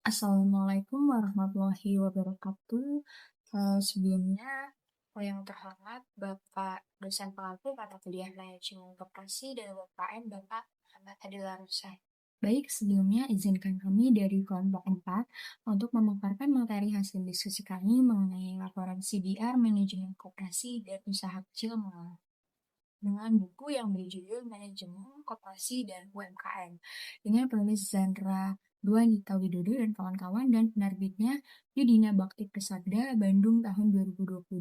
Assalamualaikum warahmatullahi wabarakatuh. Sebelumnya, yang terhormat Bapak dosen pengampu mata kuliah Manajemen Koperasi dan UMKM Bapak Muhammad Hadi Larusan. Baik, sebelumnya izinkan kami dari kelompok 4 untuk memaparkan materi hasil diskusi kami mengenai laporan CBR Manajemen Koperasi dan Usaha Kecil Menengah dengan buku yang berjudul Manajemen Koperasi dan UMKM dengan penulis Zandra Dua Nita Widodo dan kawan-kawan dan penerbitnya Yudina Bakti Persada Bandung tahun 2022.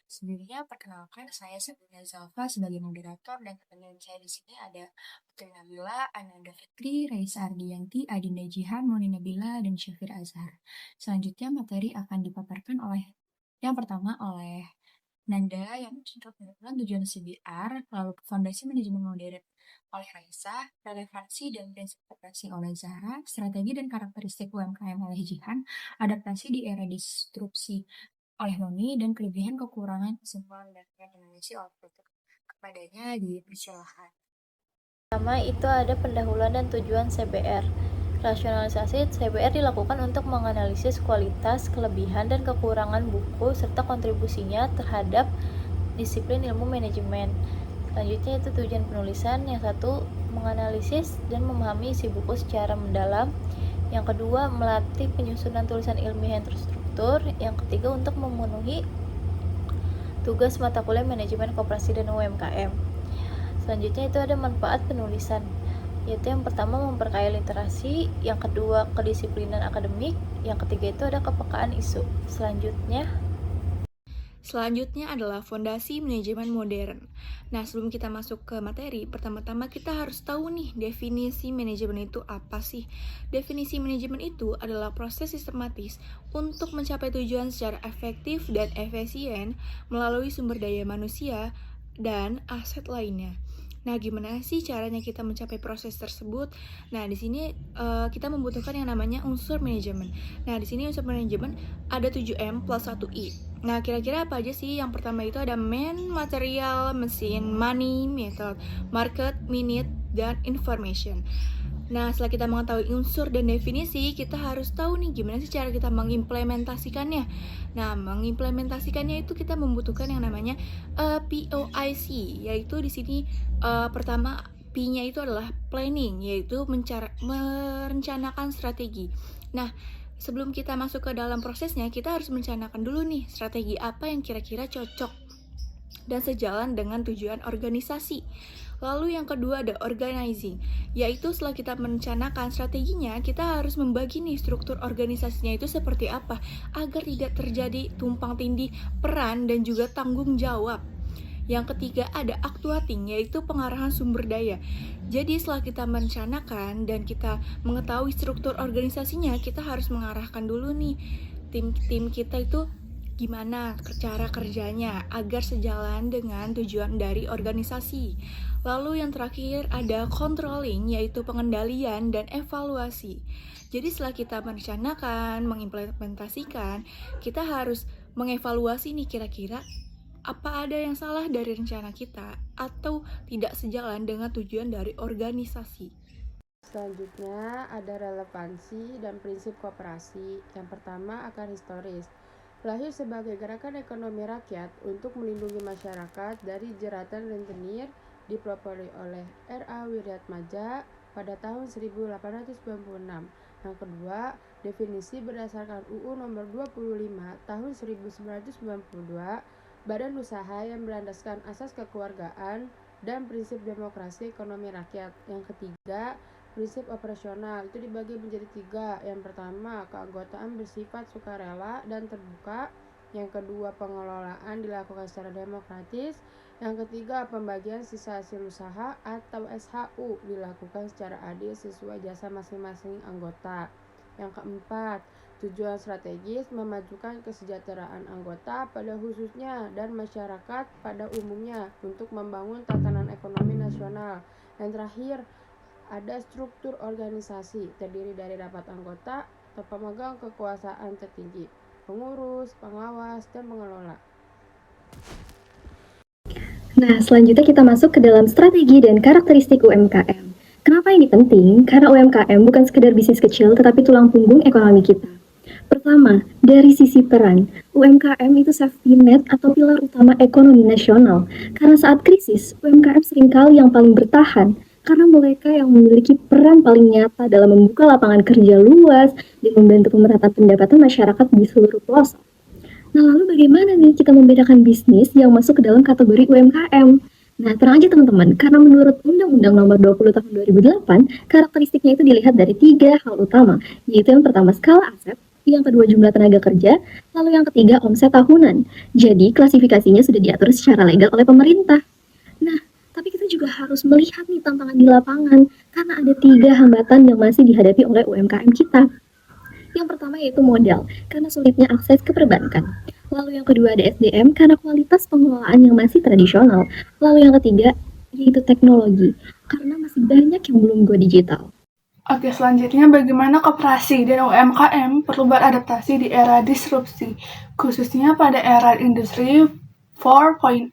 Sebelumnya perkenalkan saya Sabrina Zalfa sebagai moderator dan teman saya di sini ada Putri Nabila, Ananda Fitri, Raisa Ardiyanti, Adinda Jihan, Moni Nabila, dan Syafir Azhar. Selanjutnya materi akan dipaparkan oleh yang pertama oleh Nanda yang mencontoh penerapan tujuan CBR, lalu fondasi manajemen modern oleh Raisa, relevansi dan prinsip operasi oleh Zahra, strategi dan karakteristik UMKM oleh Jihan, adaptasi di era disrupsi oleh Noni, dan kelebihan kekurangan kesimpulan dan rekomendasi oleh Peter. Kepadanya dipersilahkan. Pertama itu ada pendahuluan dan tujuan CBR. Rasionalisasi CBR dilakukan untuk menganalisis kualitas, kelebihan, dan kekurangan buku serta kontribusinya terhadap disiplin ilmu manajemen. Selanjutnya itu tujuan penulisan. Yang satu, menganalisis dan memahami isi buku secara mendalam. Yang kedua, melatih penyusunan tulisan ilmiah yang terstruktur. Yang ketiga, untuk memenuhi tugas mata kuliah manajemen koperasi dan UMKM. Selanjutnya itu ada manfaat penulisan, yaitu yang pertama memperkaya literasi, yang kedua kedisiplinan akademik, yang ketiga itu ada kepekaan isu. Selanjutnya adalah fondasi manajemen modern. Nah, sebelum kita masuk ke materi, pertama-tama kita harus tahu nih definisi manajemen itu apa sih? Definisi manajemen itu adalah proses sistematis untuk mencapai tujuan secara efektif dan efisien melalui sumber daya manusia dan aset lainnya. Nah, gimana sih caranya kita mencapai proses tersebut? Nah, di sini kita membutuhkan yang namanya unsur manajemen. Nah, di sini unsur manajemen ada 7M plus 1I. Nah, kira-kira apa aja sih? Yang pertama itu ada man, material, mesin, money, method, market, minute, dan information. Nah, setelah kita mengetahui unsur dan definisi, kita harus tahu nih gimana sih cara kita mengimplementasikannya. Nah, mengimplementasikannya itu kita membutuhkan yang namanya POIC, yaitu di sini pertama P-nya itu adalah planning, yaitu merencanakan strategi. Nah, sebelum kita masuk ke dalam prosesnya, kita harus merencanakan dulu nih strategi apa yang kira-kira cocok dan sejalan dengan tujuan organisasi. Lalu yang kedua ada organizing, yaitu setelah kita merencanakan strateginya, kita harus membagi nih struktur organisasinya itu seperti apa, agar tidak terjadi tumpang tindih peran dan juga tanggung jawab. Yang ketiga ada actuating, yaitu pengarahan sumber daya. Jadi setelah kita merencanakan dan kita mengetahui struktur organisasinya, kita harus mengarahkan dulu nih tim kita itu gimana cara kerjanya agar sejalan dengan tujuan dari organisasi. Lalu yang terakhir ada controlling, yaitu pengendalian dan evaluasi. Jadi setelah kita merencanakan, mengimplementasikan, kita harus mengevaluasi nih kira-kira apa ada yang salah dari rencana kita atau tidak sejalan dengan tujuan dari organisasi. Selanjutnya ada relevansi dan prinsip koperasi. Yang pertama akar historis. Lahir sebagai gerakan ekonomi rakyat untuk melindungi masyarakat dari jeratan rentenir dipelopori oleh R.A. Wiryatmaja pada tahun 1896. Yang kedua, definisi berdasarkan UU nomor 25 tahun 1992, badan usaha yang berlandaskan asas kekeluargaan dan prinsip demokrasi ekonomi rakyat. Yang ketiga, prinsip operasional itu dibagi menjadi 3. Yang pertama, keanggotaan bersifat sukarela dan terbuka. Yang kedua, pengelolaan dilakukan secara demokratis. Yang ketiga, pembagian sisa hasil usaha atau SHU dilakukan secara adil sesuai jasa masing-masing anggota. Yang keempat, tujuan strategis memajukan kesejahteraan anggota pada khususnya dan masyarakat pada umumnya untuk membangun tatanan ekonomi nasional. Yang terakhir, ada struktur organisasi terdiri dari rapat anggota atau pemegang kekuasaan tertinggi, pengurus, pengawas, dan pengelola. Nah, selanjutnya kita masuk ke dalam strategi dan karakteristik UMKM. Kenapa ini penting? Karena UMKM bukan sekedar bisnis kecil, tetapi tulang punggung ekonomi kita. Pertama, dari sisi peran, UMKM itu safety net atau pilar utama ekonomi nasional. Karena saat krisis, UMKM seringkali yang paling bertahan, karena mereka yang memiliki peran paling nyata dalam membuka lapangan kerja luas dan membantu pemerataan pendapatan masyarakat di seluruh pelosok. Nah, lalu bagaimana nih kita membedakan bisnis yang masuk ke dalam kategori UMKM? Nah, tenang aja teman-teman, karena menurut Undang-Undang Nomor 20 Tahun 2008, karakteristiknya itu dilihat dari 3 hal utama, yaitu yang pertama skala aset, yang kedua jumlah tenaga kerja, lalu yang ketiga omset tahunan. Jadi, klasifikasinya sudah diatur secara legal oleh pemerintah. Nah, tapi kita juga harus melihat nih tantangan di lapangan, karena ada 3 hambatan yang masih dihadapi oleh UMKM kita. Yang pertama yaitu modal, karena sulitnya akses ke perbankan. Lalu yang kedua ada SDM, karena kualitas pengelolaan yang masih tradisional. Lalu yang ketiga yaitu teknologi, karena masih banyak yang belum go digital. Oke, selanjutnya bagaimana koperasi dan UMKM perlu beradaptasi di era disrupsi, khususnya pada era industri 4.0.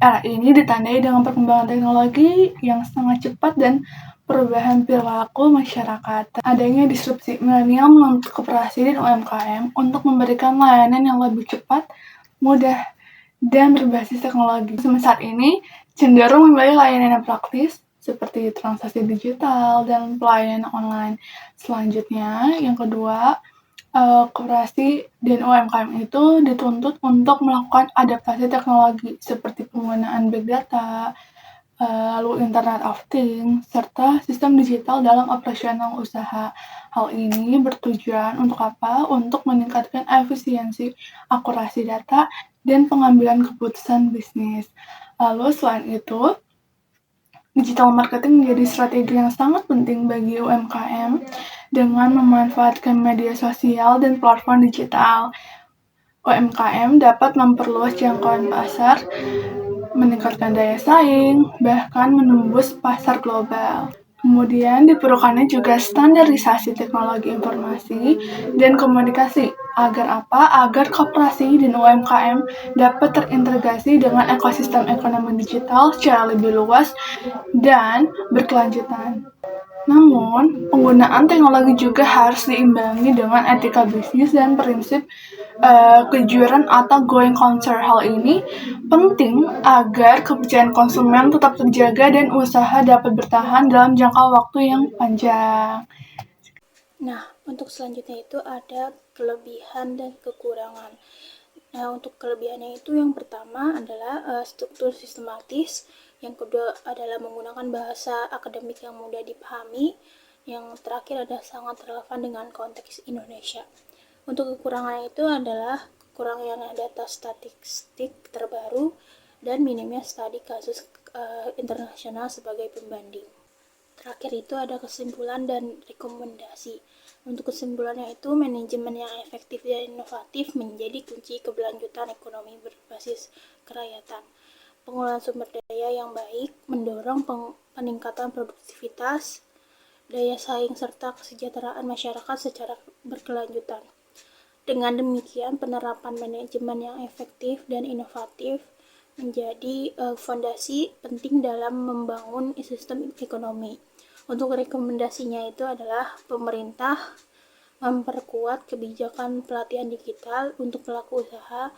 Era ini ditandai dengan perkembangan teknologi yang sangat cepat dan perubahan perilaku masyarakat. Adanya disrupsi milenial menuntut koperasi dan UMKM untuk memberikan layanan yang lebih cepat, mudah, dan berbasis teknologi. Saat ini cenderung memilih layanan yang praktis, seperti transaksi digital dan pelayanan online. Selanjutnya, yang kedua, koperasi dan UMKM itu dituntut untuk melakukan adaptasi teknologi seperti penggunaan big data, lalu Internet of Things, serta sistem digital dalam operasional usaha. Hal ini bertujuan untuk apa? Untuk meningkatkan efisiensi, akurasi data, dan pengambilan keputusan bisnis. Lalu selain itu, digital marketing menjadi strategi yang sangat penting bagi UMKM dengan memanfaatkan media sosial dan platform digital. UMKM dapat memperluas jangkauan pasar, meningkatkan daya saing, bahkan menembus pasar global. Kemudian diperlukannya juga standarisasi teknologi informasi dan komunikasi. Agar apa? Agar koperasi dan UMKM dapat terintegrasi dengan ekosistem ekonomi digital secara lebih luas dan berkelanjutan. Namun, penggunaan teknologi juga harus diimbangi dengan etika bisnis dan prinsip kejujuran atau going concern. Hal ini penting agar kepercayaan konsumen tetap terjaga dan usaha dapat bertahan dalam jangka waktu yang panjang. Nah, untuk selanjutnya itu ada kelebihan dan kekurangan. Nah, untuk kelebihannya itu yang pertama adalah struktur sistematis, yang kedua adalah menggunakan bahasa akademik yang mudah dipahami, yang terakhir adalah sangat relevan dengan konteks Indonesia. Untuk kekurangannya itu adalah kekurangan data statistik terbaru dan minimnya studi kasus internasional sebagai pembanding. Terakhir itu ada kesimpulan dan rekomendasi. Untuk kesimpulannya itu, manajemen yang efektif dan inovatif menjadi kunci keberlanjutan ekonomi berbasis kerakyatan. Pengelolaan sumber daya yang baik mendorong peningkatan produktivitas, daya saing, serta kesejahteraan masyarakat secara berkelanjutan. Dengan demikian, penerapan manajemen yang efektif dan inovatif menjadi fondasi penting dalam membangun sistem ekonomi. Untuk rekomendasinya itu adalah pemerintah memperkuat kebijakan pelatihan digital untuk pelaku usaha,